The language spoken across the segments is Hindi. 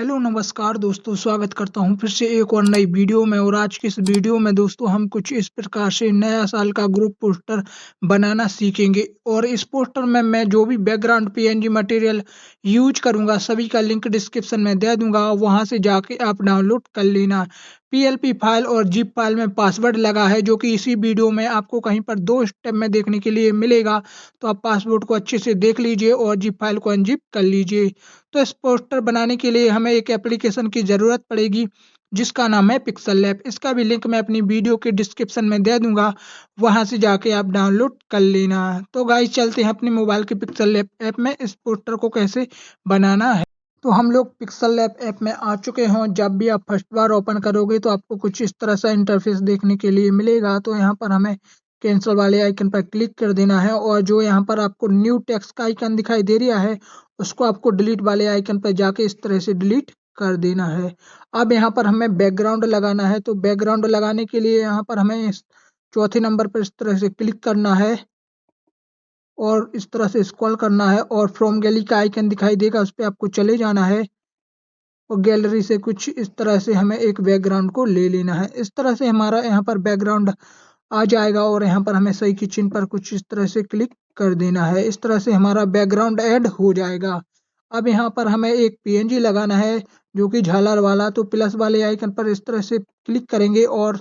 हेलो नमस्कार दोस्तों, स्वागत करता हूँ फिर से एक और नई वीडियो में। और आज की इस वीडियो में दोस्तों हम कुछ इस प्रकार से नया साल का ग्रुप पोस्टर बनाना सीखेंगे। और इस पोस्टर में मैं जो भी बैकग्राउंड पीएनजी मटेरियल यूज करूंगा सभी का लिंक डिस्क्रिप्शन में दे दूंगा, वहां से जाके आप डाउनलोड कर लेना। पीएलपी फाइल और जिप फाइल में पासवर्ड लगा है, जो कि इसी वीडियो में आपको कहीं पर 2 स्टेप में देखने के लिए मिलेगा। तो आप पासवर्ड को अच्छे से देख लीजिए और जिप फाइल को अनजिप कर लीजिए। तो इस पोस्टर बनाने के लिए हमें एक एप्लीकेशन की ज़रूरत पड़ेगी, जिसका नाम है पिक्सल लैब। इसका भी लिंक मैं अपनी वीडियो के डिस्क्रिप्शन में दे दूंगा, वहां से जाके आप डाउनलोड कर लेना। तो गाइस चलते हैं अपने मोबाइल के पिक्सल लैब ऐप में इस पोस्टर को कैसे बनाना है। तो हम लोग पिक्सल लैब ऐप में आ चुके हों। जब भी आप फर्स्ट बार ओपन करोगे तो आपको कुछ इस तरह सा इंटरफेस देखने के लिए मिलेगा। तो यहाँ पर हमें कैंसिल वाले आइकन पर क्लिक कर देना है, और जो यहाँ पर आपको न्यू टेक्स्ट का आइकन दिखाई दे रहा है उसको आपको डिलीट वाले आइकन पर जाके इस तरह से डिलीट कर देना है। अब यहाँ पर हमें बैकग्राउंड लगाना है। तो बैकग्राउंड लगाने के लिए यहाँ पर हमें इस चौथे नंबर पर इस तरह से क्लिक करना है और इस तरह से स्क्रॉल करना है, और फ्रॉम गैलरी का आइकन दिखाई देगा, उस पर आपको चले जाना है। और गैलरी से कुछ इस तरह से हमें एक बैकग्राउंड को ले लेना है। इस तरह से हमारा यहाँ पर बैकग्राउंड आ जाएगा, और यहाँ पर हमें सही की चिन्ह पर कुछ इस तरह से क्लिक कर देना है। इस तरह से हमारा बैकग्राउंड ऐड हो जाएगा। अब यहाँ पर हमें एक पीएनजी लगाना है, जो कि झालर वाला। तो प्लस वाले आइकन पर इस तरह से क्लिक करेंगे और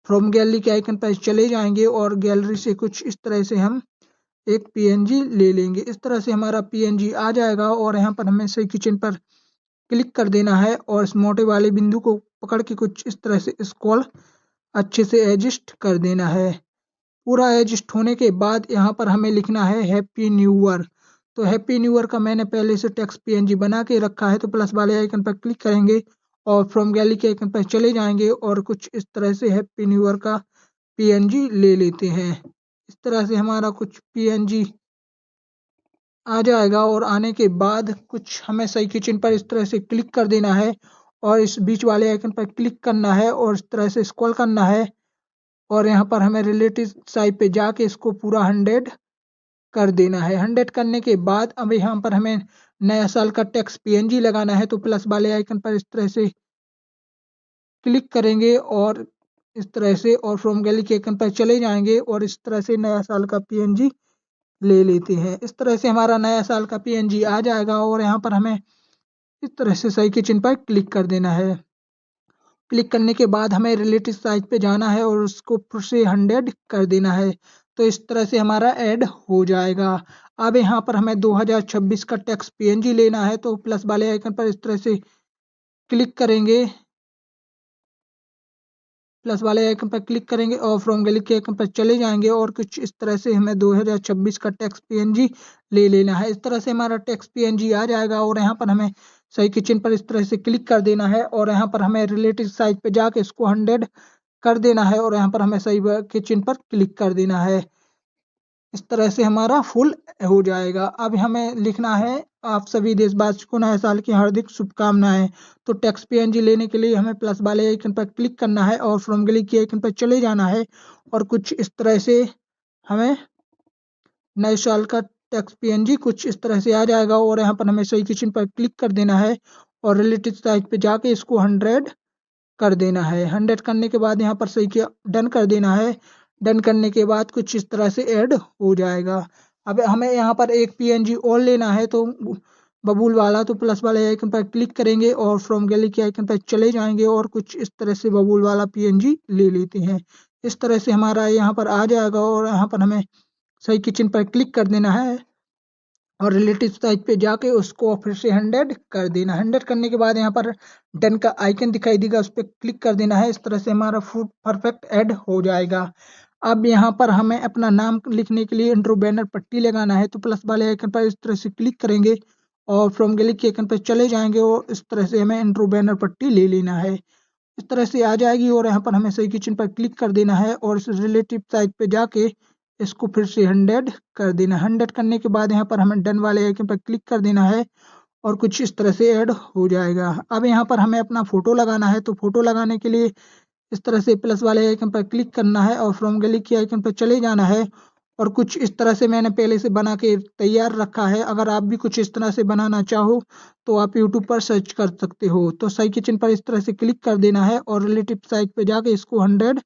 फ्रॉम गैलरी के आइकन पर चले जाएंगे, और गैलरी से कुछ इस तरह से हम एक पीएनजी ले लेंगे। इस तरह से हमारा पीएनजी आ जाएगा, और यहाँ पर हमें सही की चिन्ह पर क्लिक कर देना है, और इस मोटे वाले बिंदु को पकड़ के कुछ इस तरह से स्क्रॉल अच्छे से एडजस्ट कर देना है। पूरा एडजस्ट होने के बाद यहाँ पर हमें लिखना है हैप्पी न्यू ईयर। तो हैप्पी न्यू ईयर का मैंने पहले से टेक्स्ट पीएनजी बना के रखा है। तो प्लस वाले आइकन पर क्लिक करेंगे और फ्रॉम गैलरी के आइकन पर चले जाएंगे, और कुछ इस तरह से हैप्पी न्यू ईयर का पीएनजी ले लेते हैं। इस तरह से हमारा कुछ पीएनजी आ जाएगा, और आने के बाद कुछ हमें सही की चिन्ह पर इस तरह से क्लिक कर देना है, और इस बीच वाले आइकन पर क्लिक करना है और इस तरह से स्क्रॉल करना है। और यहाँ पर हमें रिलेटिव साइड पे जाके इसको पूरा 100 कर देना है। 100 करने के बाद अब यहाँ पर हमें नया साल का टेक्स्ट पीएनजी लगाना है। तो प्लस वाले आइकन पर इस तरह से क्लिक करेंगे और इस तरह से, और फ्रॉम गैलरी के आइकन पर चले जाएंगे, और इस तरह से नया साल का पीएनजी ले लेते हैं। इस तरह से हमारा नया साल का पीएनजी आ जाएगा, और यहाँ पर हमें इस तरह से सही के चिन्ह पर क्लिक कर देना है। क्लिक करने के बाद हमें रिलेटिव साइज पे जाना है और उसको फिर से 100 कर देना है। तो इस तरह से हमारा ऐड हो जाएगा। अब यहाँ पर हमें 2026 का टेक्स्ट पीएनजी लेना है। तो प्लस वाले आइकन पर इस तरह से क्लिक करेंगे, प्लस वाले आइकन पर क्लिक करेंगे और फ्रॉम गैलरी के आइकन पर चले जाएंगे, और कुछ इस तरह से हमें 2026 का टेक्स्ट पीएनजी ले लेना है। इस तरह से हमारा टेक्स्ट पीएनजी आ जाएगा, और यहाँ पर हमें सही के चिन्ह पर इस तरह से क्लिक कर देना है, और यहाँ पर हमें रिलेटिव साइज पे जाके इसको 100 कर देना है, और यहाँ पर हमें सही के चिन्ह पर क्लिक कर देना है। इस तरह से हमारा फुल हो जाएगा। अब हमें लिखना है आप सभी देशवासियों को नए साल की हार्दिक शुभकामनाएं। तो टेक्स्ट पीएनजी लेने के लिए हमें प्लस वाले आइकन पर क्लिक करना है और फ्रॉम गैलरी के आइकन पर चले जाना है, और कुछ इस तरह से हमें नए साल का टेक्स्ट पीएनजी कुछ इस तरह से आ जाएगा, और यहाँ पर हमें सही के चिन्ह पर क्लिक कर देना है और रिलेटिव साइज पे जाके इसको 100 कर देना है। 100 करने के बाद यहाँ पर सही किया डन कर देना है। डन करने के बाद कुछ इस तरह से ऐड हो जाएगा। अब हमें यहाँ पर एक पीएनजी और लेना है, तो बबूल वाला। तो प्लस वाले आइकन पर क्लिक करेंगे और फ्रॉम गैलरी के आइकन पर चले जाएंगे, और कुछ इस तरह से बबूल वाला पीएनजी ले लेते हैं। इस तरह से हमारा यहाँ पर आ जाएगा, और यहाँ पर हमें सही के चिन्ह पर क्लिक कर देना है और रिलेटिव साइज पे जाके उसको फिर से 100 कर देना। 100 करने के बाद यहाँ पर डन का आइकन दिखाई देगा, उस पर क्लिक कर देना है। इस तरह से हमारा फूड परफेक्ट ऐड हो जाएगा। अब यहाँ पर हमें अपना नाम लिखने के लिए इंट्रो बैनर पट्टी लगाना है। तो प्लस वाले आइकन पर इस तरह से क्लिक करेंगे और फ्रॉम गैलरी के आइकन पर चले जाएंगे, और इस तरह से हमें इंट्रो बैनर पट्टी ले लेना है। इस तरह से आ जाएगी, और यहाँ पर हमें सही के चिन्ह पर क्लिक कर देना है, और इस रिलेटिव साइज पे जाके इसको फिर से 100 कर देना। 100 करने के बाद यहाँ पर हमें डन वाले आइकन पर क्लिक कर देना है, और कुछ इस तरह से ऐड हो जाएगा। अब यहाँ पर हमें अपना फोटो लगाना है। तो फोटो लगाने के लिए इस तरह से प्लस वाले आइकन पर क्लिक करना है और फ्रॉम गैलरी के आइकन पर चले जाना है, और कुछ इस तरह से मैंने पहले से बना के तैयार रखा है। अगर आप भी कुछ इस तरह से बनाना चाहो तो आप यूट्यूब पर सर्च कर सकते हो। तो सही किचन पर इस तरह से क्लिक कर देना है और रिलेटिव साइज पे जाके इसको 100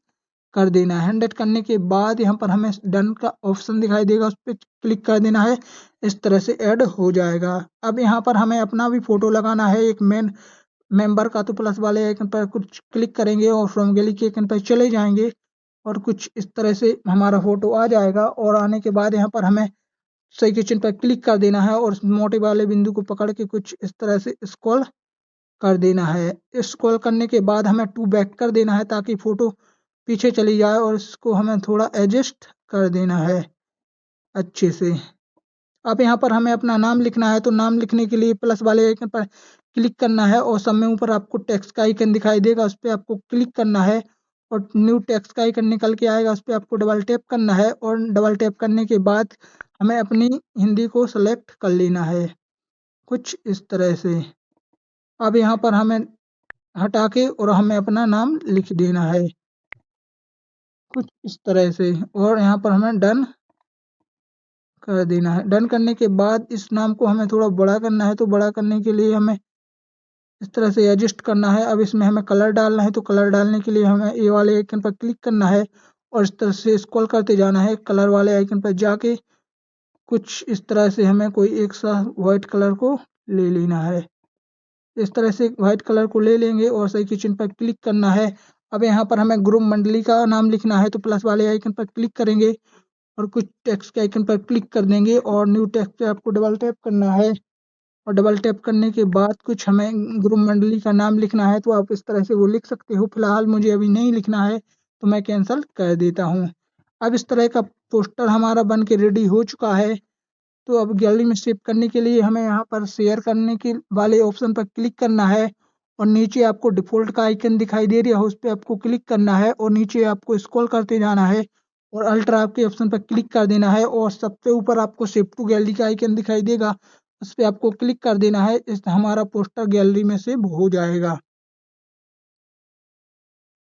कर देना है। 100 करने के बाद यहाँ पर हमें डन का ऑप्शन दिखाई देगा, उस पर क्लिक कर देना है। इस तरह से ऐड हो जाएगा। अब यहाँ पर हमें अपना भी फोटो लगाना है एक मेन मेंबर का, तो प्लस वाले आइकन पर कुछ क्लिक करेंगे और फ्रॉम गैलरी के आइकन पर चले जाएंगे और कुछ इस तरह से हमारा फोटो आ जाएगा। और आने के बाद यहाँ पर हमें सही किचन पर क्लिक कर देना है और मोटे वाले बिंदु को पकड़ के कुछ इस तरह से स्क्रॉल कर देना है। स्क्रॉल करने के बाद हमें टू बैक कर देना है ताकि फोटो पीछे चली जाए और इसको हमें थोड़ा एडजस्ट कर देना है अच्छे से। अब यहाँ पर हमें अपना नाम लिखना है, तो नाम लिखने के लिए प्लस वाले आइकन पर क्लिक करना है और सब में ऊपर आपको टेक्स्ट का आइकन दिखाई देगा, उस पर आपको क्लिक करना है और न्यू टेक्स्ट का आइकन निकल के आएगा, उस पर आपको डबल टैप करना है और डबल टैप करने के बाद हमें अपनी हिंदी को सेलेक्ट कर लेना है कुछ इस तरह से। अब यहाँ पर हमें हटा के और हमें अपना नाम लिख देना है कुछ इस तरह से और यहाँ पर हमें डन कर देना है। डन करने के बाद इस नाम को हमें थोड़ा बड़ा करना है, तो बड़ा करने के लिए हमें इस तरह से एडजस्ट करना है। अब इसमें हमें कलर डालना है, तो कलर डालने के लिए हमें ए वाले आइकन पर क्लिक करना है और इस तरह से स्क्रॉल करते जाना है। कलर वाले आइकन पर जाके कुछ इस तरह से हमें कोई एक सा व्हाइट कलर को ले लेना है। इस तरह से व्हाइट कलर को ले लेंगे और सही किचन पर क्लिक करना है। अब यहाँ पर हमें ग्रुप मंडली का नाम लिखना है, तो प्लस वाले आइकन पर क्लिक करेंगे और कुछ टेक्स्ट के आइकन पर क्लिक कर देंगे और न्यू टेक्स्ट पे आपको डबल टैप करना है और डबल टैप करने के बाद कुछ हमें ग्रुप मंडली का नाम लिखना है, तो आप इस तरह से वो लिख सकते हो। फिलहाल मुझे अभी नहीं लिखना है तो मैं कैंसिल कर देता हूँ। अब इस तरह का पोस्टर हमारा बन के रेडी हो चुका है। तो अब गैलरी में सेव करने के लिए हमें यहाँ पर शेयर करने के वाले ऑप्शन पर क्लिक करना है और नीचे आपको डिफ़ॉल्ट का आइकन दिखाई दे रहा है, उस पे आपको क्लिक करना है और नीचे आपको स्क्रॉल करते जाना है और अल्ट्रा के ऑप्शन पर क्लिक कर देना है और सबसे ऊपर आपको सेव टू गैलरी का आइकन दिखाई देगा, उस पे आपको क्लिक कर देना है। इस हमारा पोस्टर गैलरी में सेव हो जाएगा।